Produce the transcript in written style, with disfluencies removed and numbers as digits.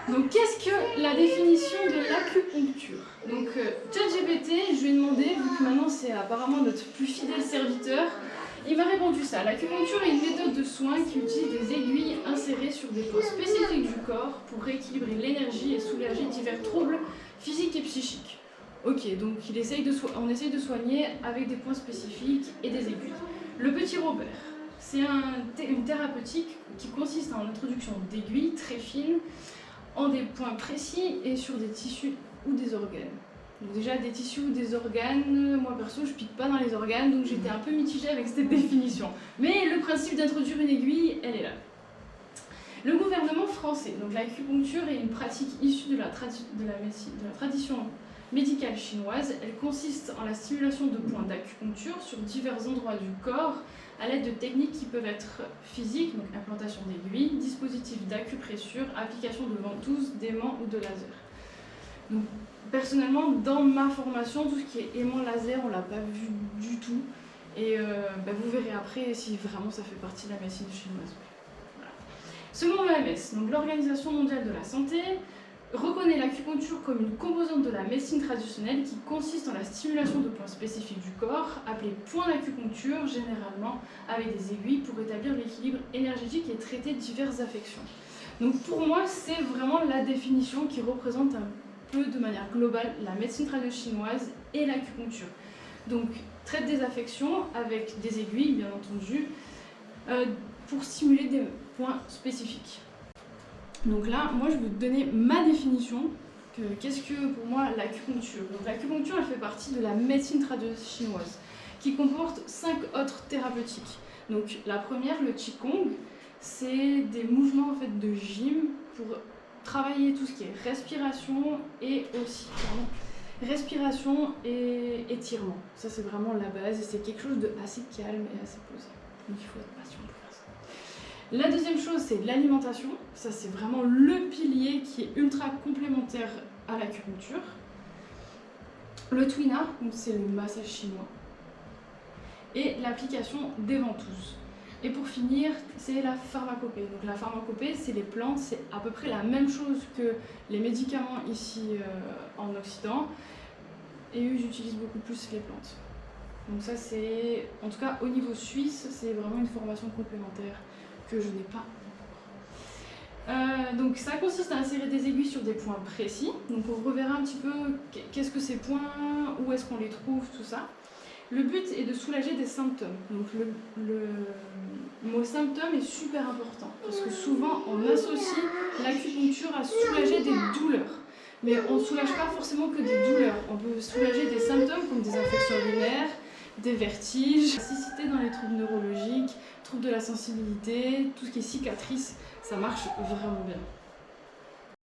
Donc qu'est-ce que la définition de l'acupuncture? Donc ChatGPT, je lui ai demandé, vu que maintenant c'est apparemment notre plus fidèle serviteur, il m'a répondu ça. L'acupuncture est une méthode de soins qui utilise des aiguilles insérées sur des points spécifiques du corps pour rééquilibrer l'énergie et soulager divers troubles physiques et psychiques. Ok, donc on essaye de soigner avec des points spécifiques et des aiguilles. Le petit Robert, c'est une thérapeutique qui consiste en l'introduction d'aiguilles très fines en des points précis et sur des tissus ou des organes. Donc déjà des tissus ou des organes, moi perso je pique pas dans les organes, donc j'étais un peu mitigée avec cette définition. Mais le principe d'introduire une aiguille, elle est là. Le gouvernement français, donc l'acupuncture est une pratique issue de la tradition médicale chinoise. Elle consiste en la stimulation de points d'acupuncture sur divers endroits du corps à l'aide de techniques qui peuvent être physiques, donc implantation d'aiguilles, dispositifs d'acupressure, application de ventouses, d'aimants ou de laser. Donc, personnellement, dans ma formation, tout ce qui est aimant laser, on l'a pas vu du tout. Et vous verrez après si vraiment ça fait partie de la médecine chinoise. Voilà. Selon l'OMS, donc l'Organisation mondiale de la santé, reconnaît l'acupuncture comme une composante de la médecine traditionnelle qui consiste en la stimulation de points spécifiques du corps, appelés points d'acupuncture, généralement avec des aiguilles pour établir l'équilibre énergétique et traiter diverses affections. Donc pour moi, c'est vraiment la définition qui représente un peu de manière globale la médecine traditionnelle chinoise et l'acupuncture. Donc traite des affections avec des aiguilles, bien entendu, pour stimuler des points spécifiques. Donc là, moi je vais vous donner ma définition. Qu'est-ce que pour moi l'acupuncture? Donc l'acupuncture, elle fait partie de la médecine traditionnelle chinoise, qui comporte 5 autres thérapeutiques. Donc la première, le Qigong, c'est des mouvements en fait de gym pour travailler tout ce qui est respiration et étirement. Ça c'est vraiment la base et c'est quelque chose de assez calme et assez posé. Donc il faut être patient pour faire ça. La deuxième chose, c'est l'alimentation. Ça, c'est vraiment le pilier qui est ultra complémentaire à l'acupuncture. Le Tuina, c'est le massage chinois. Et l'application des ventouses. Et pour finir, c'est la pharmacopée. Donc la pharmacopée, c'est les plantes, c'est à peu près la même chose que les médicaments ici en Occident. Et eux, ils utilisent beaucoup plus les plantes. Donc ça, c'est, en tout cas au niveau suisse, c'est vraiment une formation complémentaire que je n'ai pas encore. Donc ça consiste à insérer des aiguilles sur des points précis. Donc on reverra un petit peu qu'est-ce que ces points, où est-ce qu'on les trouve, tout ça. Le but est de soulager des symptômes. Donc le mot symptôme est super important parce que souvent on associe l'acupuncture à soulager des douleurs. Mais on ne soulage pas forcément que des douleurs. On peut soulager des symptômes comme des infections urinaires, des vertiges, cécité dans les troubles neurologiques, troubles de la sensibilité, tout ce qui est cicatrices, ça marche vraiment bien.